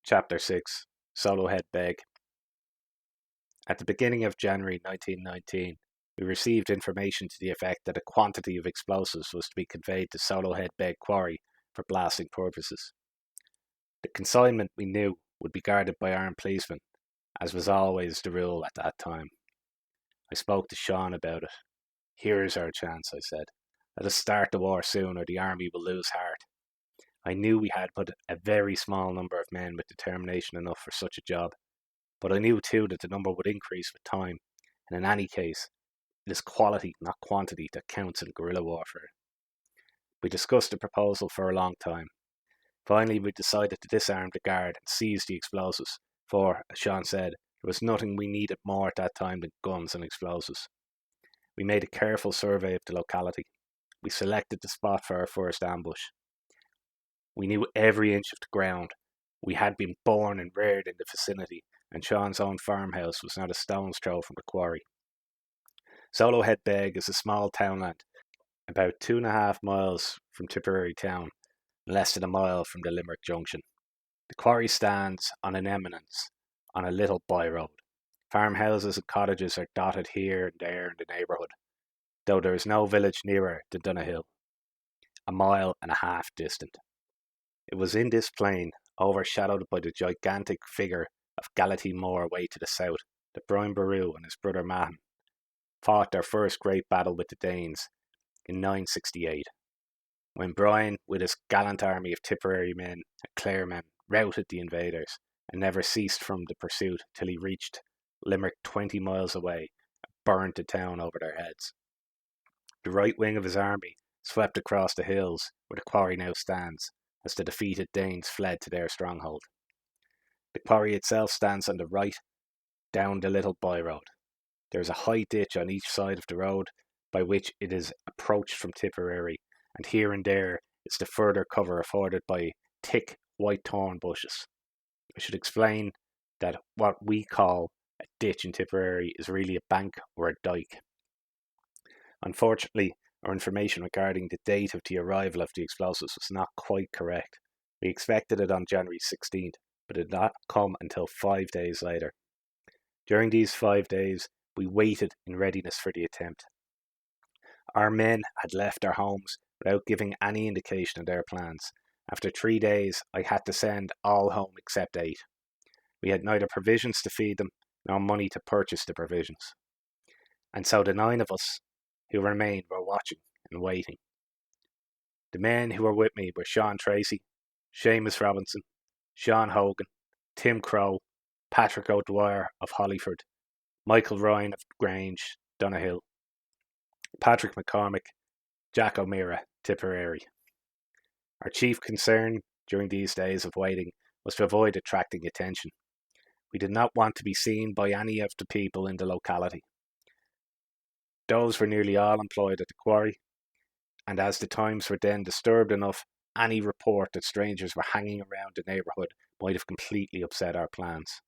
Chapter 6 Solo Head Beg. At the beginning of January 1919, we received information to the effect that a quantity of explosives was to be conveyed to Solo Head Beg Quarry for blasting purposes. The consignment, we knew, would be guarded by armed policemen, as was always the rule at that time. I spoke to Sean about it. "Here is our chance," I said. "Let us start the war soon, or the army will lose heart." I knew we had but a very small number of men with determination enough for such a job, but I knew too that the number would increase with time, and in any case, it is quality, not quantity, that counts in guerrilla warfare. We discussed the proposal for a long time. Finally, we decided to disarm the guard and seize the explosives, for, as Sean said, there was nothing we needed more at that time than guns and explosives. We made a careful survey of the locality. We selected the spot for our first ambush. We knew every inch of the ground. We had been born and reared in the vicinity, and Sean's own farmhouse was not a stone's throw from the quarry. Solo Head Beg is a small townland, about 2.5 miles from Tipperary town, and less than a mile from the Limerick Junction. The quarry stands on an eminence, on a little by-road. Farmhouses and cottages are dotted here and there in the neighbourhood, though there is no village nearer than Donahill, 1.5 miles distant. It was in this plain, overshadowed by the gigantic figure of Gallaty Moor away to the south, that Brian Boru and his brother Mahon fought their first great battle with the Danes in 968, when Brian, with his gallant army of Tipperary men and Clare men, routed the invaders and never ceased from the pursuit till he reached Limerick 20 miles away and burned the town over their heads. The right wing of his army swept across the hills where the quarry now stands, as the defeated Danes fled to their stronghold. The quarry itself stands on the right, down the little by-road. There is a high ditch on each side of the road by which it is approached from Tipperary, and here and there is the further cover afforded by thick white thorn bushes. I should explain that what we call a ditch in Tipperary is really a bank or a dyke. Unfortunately, our information regarding the date of the arrival of the explosives was not quite correct. We expected it on January 16th, but it did not come until 5 days later. During these 5 days, we waited in readiness for the attempt. Our men had left their homes without giving any indication of their plans. After 3 days, I had to send all home except 8. We had neither provisions to feed them, nor money to purchase the provisions. And so the 9 of us who remained were watching and waiting. The men who were with me were Sean Tracy, Seamus Robinson, Sean Hogan, Tim Crowe, Patrick O'Dwyer of Hollyford, Michael Ryan of Grange, Donahill, Patrick McCormick, Jack O'Meara, Tipperary. Our chief concern during these days of waiting was to avoid attracting attention. We did not want to be seen by any of the people in the locality. Those were nearly all employed at the quarry, and as the times were then disturbed enough, any report that strangers were hanging around the neighbourhood might have completely upset our plans.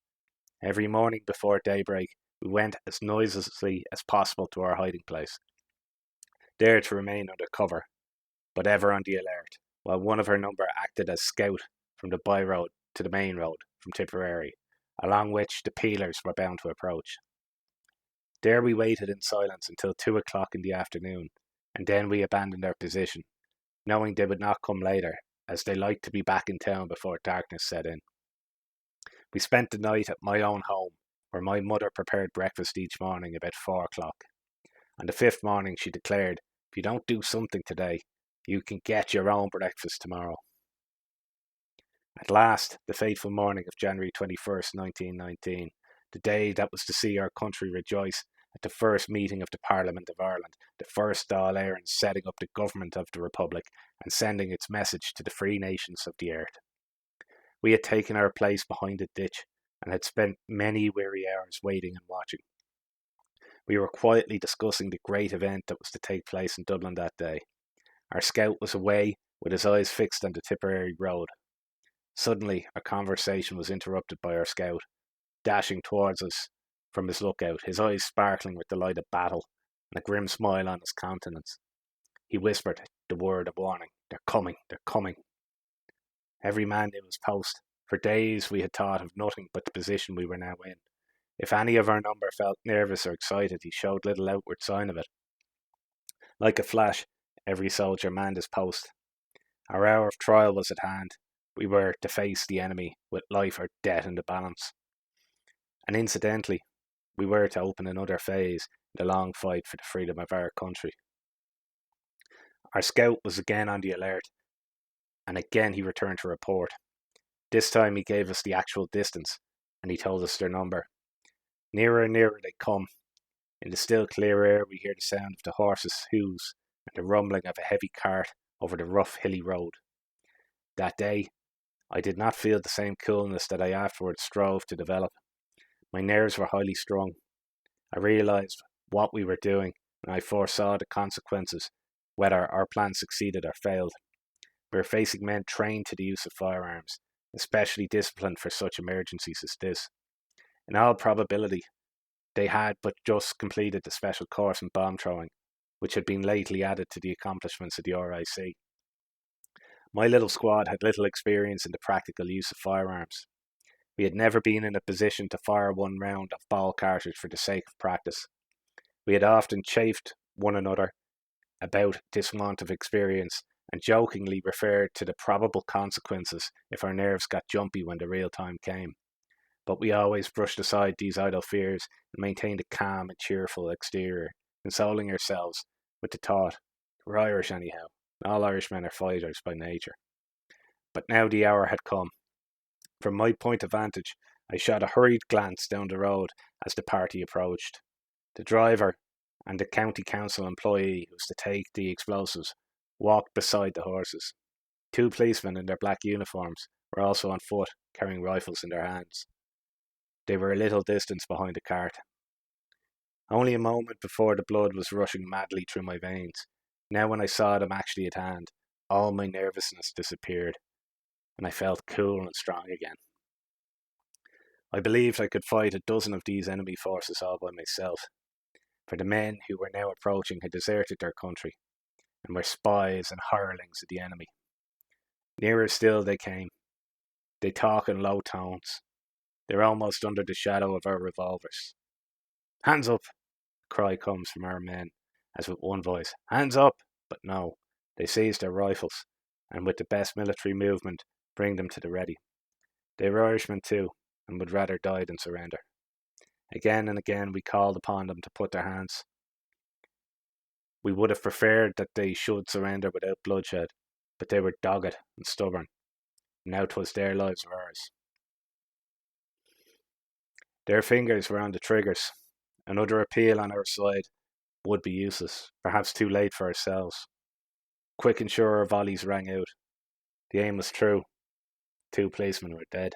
Every morning before daybreak, we went as noiselessly as possible to our hiding place, there to remain under cover, but ever on the alert, while one of our number acted as scout from the by-road to the main road from Tipperary, along which the peelers were bound to approach. There we waited in silence until 2 o'clock in the afternoon, and then we abandoned our position, knowing they would not come later, as they liked to be back in town before darkness set in. We spent the night at my own home, where my mother prepared breakfast each morning about 4 o'clock. On the 5th morning she declared, "If you don't do something today, you can get your own breakfast tomorrow." At last, the fateful morning of January 21st, 1919, the day that was to see our country rejoice at the first meeting of the Parliament of Ireland, the first Dáil Éireann setting up the government of the Republic and sending its message to the free nations of the earth. We had taken our place behind the ditch and had spent many weary hours waiting and watching. We were quietly discussing the great event that was to take place in Dublin that day. Our scout was away, with his eyes fixed on the Tipperary road. Suddenly, our conversation was interrupted by our scout, dashing towards us from his lookout, his eyes sparkling with the light of battle, and a grim smile on his countenance. He whispered the word of warning, "They're coming, they're coming." Every man knew his post, For days we had thought of nothing but the position we were now in. If any of our number felt nervous or excited, he showed little outward sign of it. Like a flash, every soldier manned his post. Our hour of trial was at hand. We were to face the enemy with life or death in the balance. And incidentally, we were to open another phase in the long fight for the freedom of our country. Our scout was again on the alert, and again he returned to report. This time he gave us the actual distance, and he told us their number. Nearer and nearer they come. In the still clear air we hear the sound of the horses' hoofs and the rumbling of a heavy cart over the rough hilly road. That day I did not feel the same coolness that I afterwards strove to develop. My nerves were highly strung. I realised what we were doing, and I foresaw the consequences, whether our plan succeeded or failed. We were facing men trained to the use of firearms, especially disciplined for such emergencies as this. In all probability, they had but just completed the special course in bomb throwing, which had been lately added to the accomplishments of the RIC. My little squad had little experience in the practical use of firearms. We had never been in a position to fire one round of ball cartridge for the sake of practice. We had often chaffed one another about this want of experience and jokingly referred to the probable consequences if our nerves got jumpy when the real time came. But we always brushed aside these idle fears and maintained a calm and cheerful exterior, consoling ourselves with the thought, we're Irish anyhow, and all Irishmen are fighters by nature. But now the hour had come. From my point of vantage, I shot a hurried glance down the road as the party approached. The driver and the county council employee who was to take the explosives walked beside the horses. 2 policemen in their black uniforms were also on foot, carrying rifles in their hands. They were a little distance behind the cart. Only a moment before the blood was rushing madly through my veins. Now when I saw them actually at hand, all my nervousness disappeared, and I felt cool and strong again. I believed I could fight a dozen of these enemy forces all by myself, for the men who were now approaching had deserted their country, and were spies and hirelings of the enemy. Nearer still they came. They talk in low tones. They're almost under the shadow of our revolvers. Hands up! A cry comes from our men, as with one voice, hands up! But no, they seize their rifles, and with the best military movement, bring them to the ready. They were Irishmen too, and would rather die than surrender. Again and again we called upon them to put their hands. We would have preferred that they should surrender without bloodshed, but they were dogged and stubborn. Now 'twas their lives or ours. Their fingers were on the triggers. Another appeal on our side would be useless, perhaps too late for ourselves. Quick and sure volleys rang out. The aim was true. 2 policemen were dead.